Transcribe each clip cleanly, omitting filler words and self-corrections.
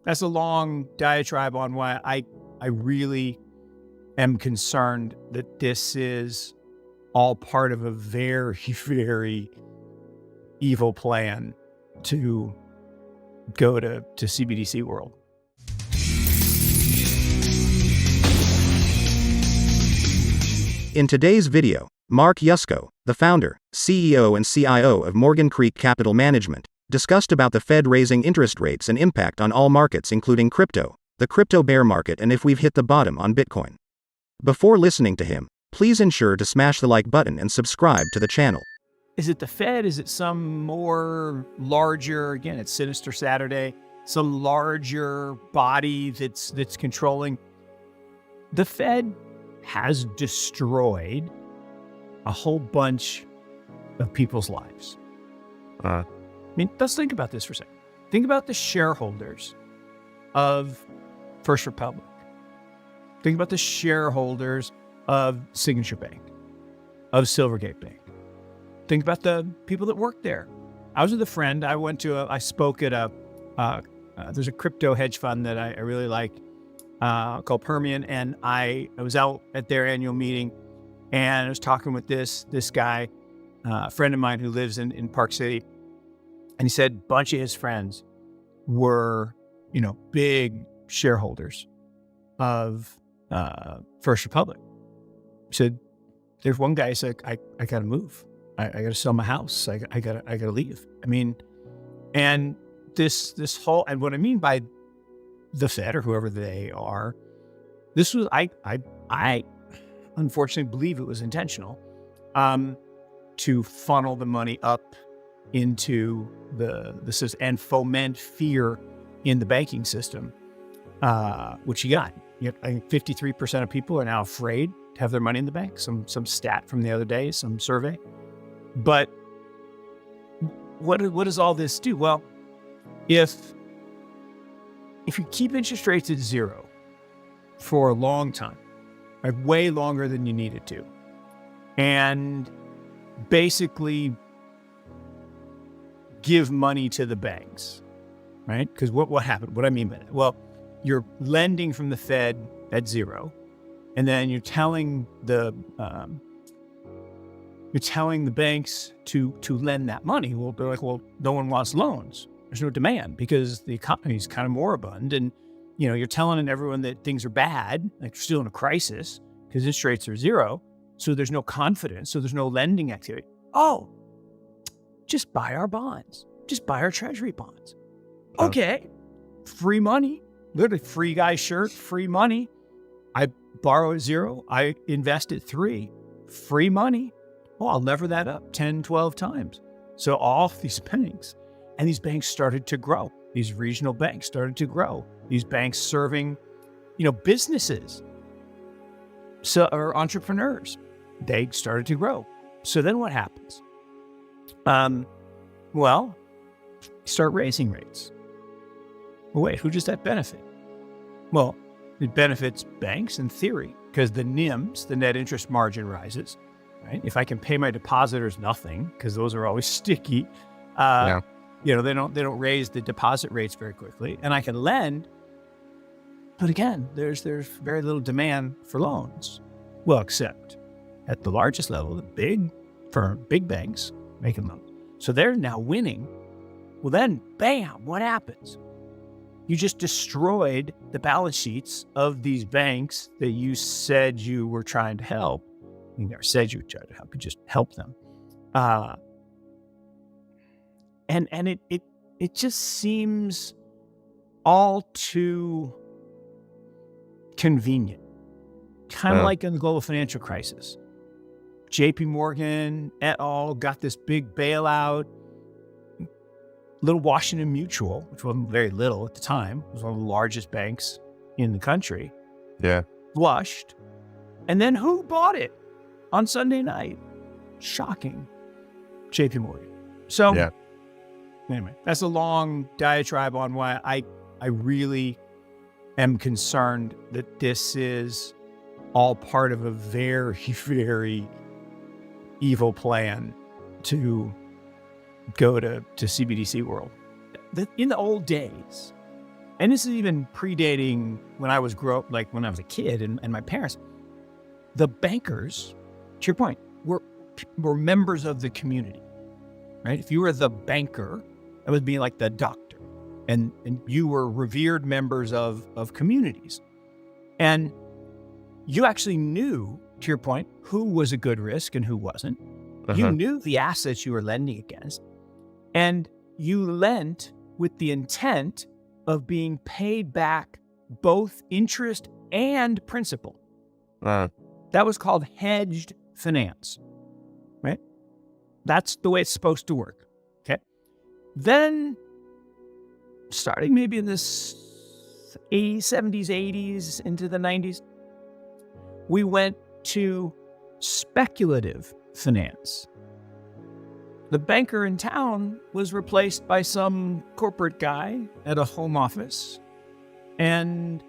that's a long diatribe on why I really am concerned that this is all part of a very, very evil plan to go to CBDC world. In today's video, Mark Yusko, the founder, CEO and CIO of Morgan Creek Capital Management, discussed about the Fed raising interest rates and impact on all markets including crypto, the crypto bear market, and if we've hit the bottom on Bitcoin. Before listening to him, please ensure to smash the like button and subscribe to the channel. Is it the Fed? Is it some more larger, again, it's Sinister Saturday, some larger body that's controlling? The Fed has destroyed a whole bunch of people's lives. I mean, let's think about this for a second. Think about the shareholders of First Republic. Think about the shareholders of Signature Bank, of Silvergate Bank. Think about the people that work there. I was with a friend. I spoke at there's a crypto hedge fund that I really like called Permian. And I was out at their annual meeting and I was talking with this guy, a friend of mine who lives in Park City. And he said a bunch of his friends were, big shareholders of First Republic. He said, there's one guy who said, I got to move. I got to sell my house. I got to leave. I mean, and this whole, and what I mean by the Fed or whoever they are, this was, I unfortunately believe it was intentional, to funnel the money up into the system and foment fear in the banking system, which you got. I think 53% of people are now afraid to have their money in the bank. Some stat from the other day, some survey. But what does all this do? Well, if you keep interest rates at zero for a long time, like way longer than you needed to, and basically give money to the banks, right? Because what happened? What I mean by that? Well, you're lending from the Fed at zero, and then you're telling the banks to lend that money. Well, they're like, well, no one wants loans. There's no demand because the economy is kind of moribund, and you're telling everyone that things are bad, like you're still in a crisis because interest rates are zero. So there's no confidence. So there's no lending activity. Oh, just buy our bonds. Just buy our treasury bonds. Okay. Free money. Literally free guy's shirt, free money. I borrow at zero. I invest at 3. Free money. Oh, I'll lever that up 10, 12 times. So all these banks, and these banks started to grow. These regional banks started to grow. These banks serving, businesses, or entrepreneurs. They started to grow. So then what happens? Well, start raising rates. Well, wait, who does that benefit? Well, it benefits banks in theory because the NIMs, the net interest margin, rises. Right? If I can pay my depositors nothing, because those are always sticky, they don't raise the deposit rates very quickly, and I can lend. But again, there's very little demand for loans. Well, except at the largest level, the big banks making loans. So they're now winning. Well, then, bam, what happens? You just destroyed the balance sheets of these banks that you said you were trying to help. You never said you would try to help, you just help them. And it just seems all too convenient. Kind of like in the global financial crisis. JP Morgan et al. Got this big bailout. Little Washington Mutual, which wasn't very little at the time, was one of the largest banks in the country. Yeah. Flushed. And then who bought it on Sunday night? Shocking. JP Morgan. So anyway, that's a long diatribe on why I really am concerned that this is all part of a very, very evil plan to go to CBDC world. In the old days, and this is even predating when I was when I was a kid and my parents, the bankers, to your point, were members of the community, right? If you were the banker, that would be like the doctor, and you were revered members of communities. And you actually knew, to your point, who was a good risk and who wasn't. You knew the assets you were lending against, and you lent with the intent of being paid back both interest and principal. That was called hedged finance, right? That's the way it's supposed to work, okay? Then, starting maybe in the 70s, 80s, into the 90s, we went to speculative finance. The banker in town was replaced by some corporate guy at a home office, and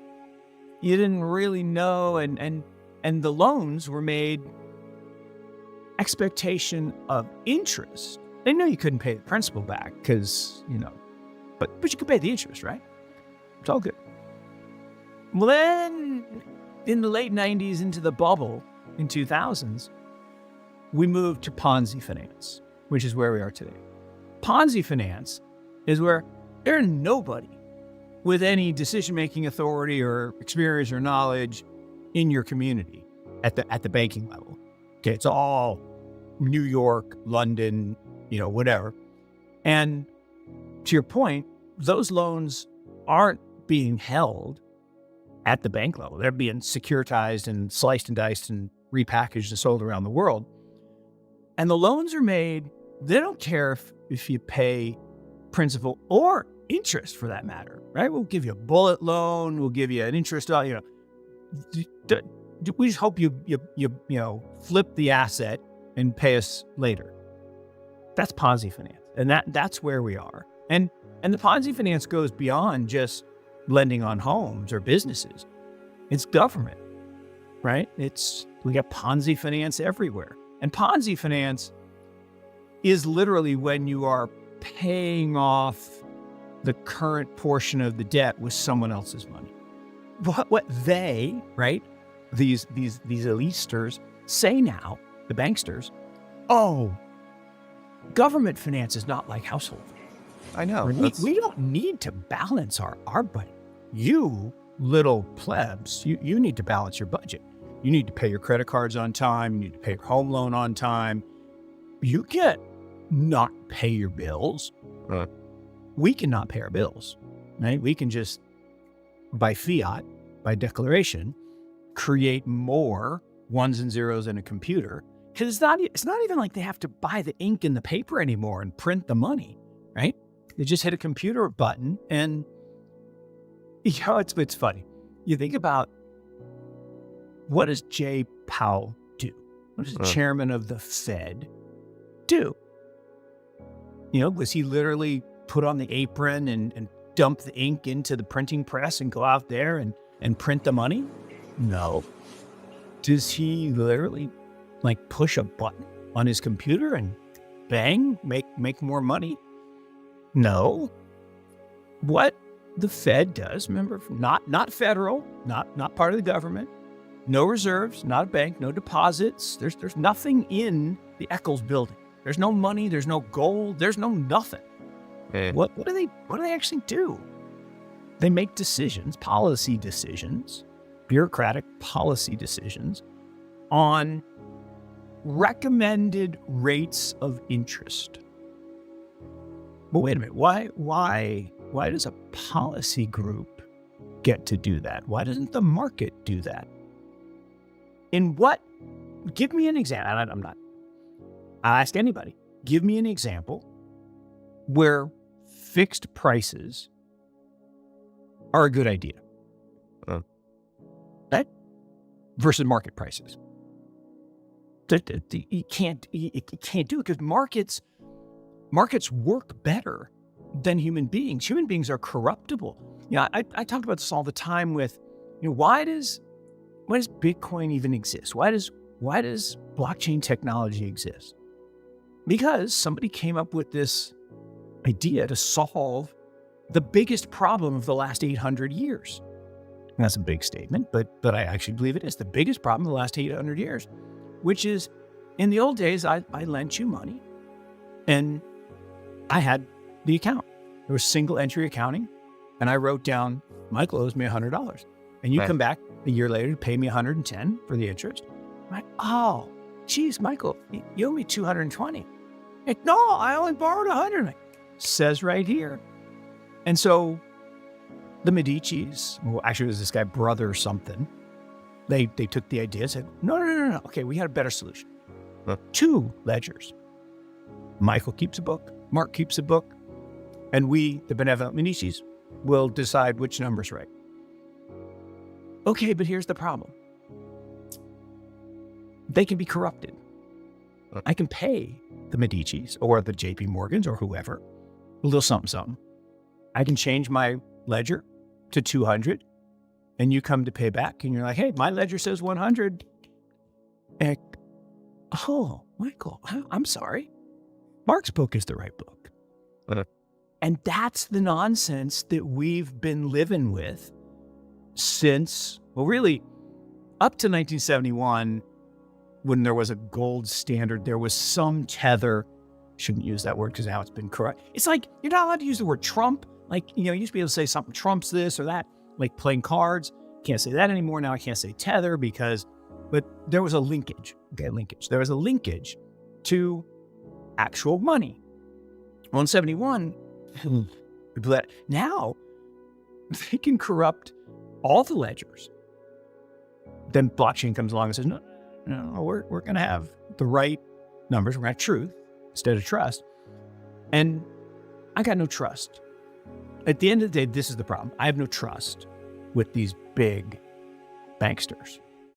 you didn't really know, and the loans were made expectation of interest. They knew you couldn't pay the principal back because, but you could pay the interest, right? It's all good. Well, then in the late 90s into the bubble in 2000s, we moved to Ponzi finance, which is where we are today. Ponzi finance is where there's nobody with any decision-making authority or experience or knowledge in your community at the banking level. Okay, it's all New York, London, whatever. And to your point, those loans aren't being held at the bank level. They're being securitized and sliced and diced and repackaged and sold around the world. And the loans are made, they don't care if you pay principal or interest for that matter, right? We'll give you a bullet loan, we'll give you an interest, we just hope you flip the asset and pay us later. That's Ponzi finance. And that's where we are. And the Ponzi finance goes beyond just lending on homes or businesses. It's government, right? We got Ponzi finance everywhere. And Ponzi finance is literally when you are paying off the current portion of the debt with someone else's money. What they, right, these elitisters say now, the banksters, government finance is not like household. I know. We don't need to balance our budget. You little plebs, you need to balance your budget. You need to pay your credit cards on time. You need to pay your home loan on time. You can't not pay your bills. We cannot pay our bills, right? We can just, by fiat, by declaration, create more ones and zeros in a computer. Because it's not even like they have to buy the ink and the paper anymore and print the money, right? They just hit a computer button and, it's funny. You think about, what does Jay Powell do? What does the chairman of the Fed do? Was he literally put on the apron and dump the ink into the printing press and go out there and print the money? No. Does he literally push a button on his computer and bang, make more money? No. What the Fed does, remember, not federal, not part of the government, no reserves, not a bank, no deposits. There's nothing in the Eccles building. There's no money, there's no gold, there's no nothing. What do they actually do? They make decisions, policy decisions, bureaucratic policy decisions on recommended rates of interest. But wait a minute, why does a policy group get to do that? Why doesn't the market do that? Give me an example. I'll ask anybody, give me an example where fixed prices are a good idea. Right? Versus market prices. You can't do it because markets work better than human beings. Human beings are corruptible. I talk about this all the time with, why does Bitcoin even exist? Why does blockchain technology exist? Because somebody came up with this idea to solve the biggest problem of the last 800 years. And that's a big statement, but I actually believe it is the biggest problem of the last 800 years, which is in the old days, I lent you money and I had the account. There was single entry accounting and I wrote down, Michael owes me $100. And you come back a year later to pay me $110 for the interest. I'm like, oh, geez, Michael, you owe me $220. Like, no, I only borrowed $100. Like, says right here. And so the Medicis, well, actually it was this guy, brother something, they took the idea and said, no. Okay, we had a better solution. 2 ledgers. Michael keeps a book, Mark keeps a book, and we, the benevolent Medicis, will decide which number's right. Okay, but here's the problem. They can be corrupted. I can pay the Medicis or the JP Morgans or whoever a little something. I can change my ledger to 200 and you come to pay back and you're like, hey, my ledger says 100. And, oh, Michael, I'm sorry. Mark's book is the right book. And that's the nonsense that we've been living with since, well, really up to 1971, when there was a gold standard, there was some tether. Shouldn't use that word because now it's been correct. It's like, you're not allowed to use the word Trump. Like, you used to be able to say something trumps this or that, like playing cards. Can't say that anymore. Now I can't say tether but there was a linkage. Okay, linkage. There was a linkage to actual money. Well, in 71, now they can corrupt all the ledgers. Then blockchain comes along and says, no, we're going to have the right numbers. We're going to have truth instead of trust. And I got no trust. At the end of the day, this is the problem. I have no trust with these big banksters.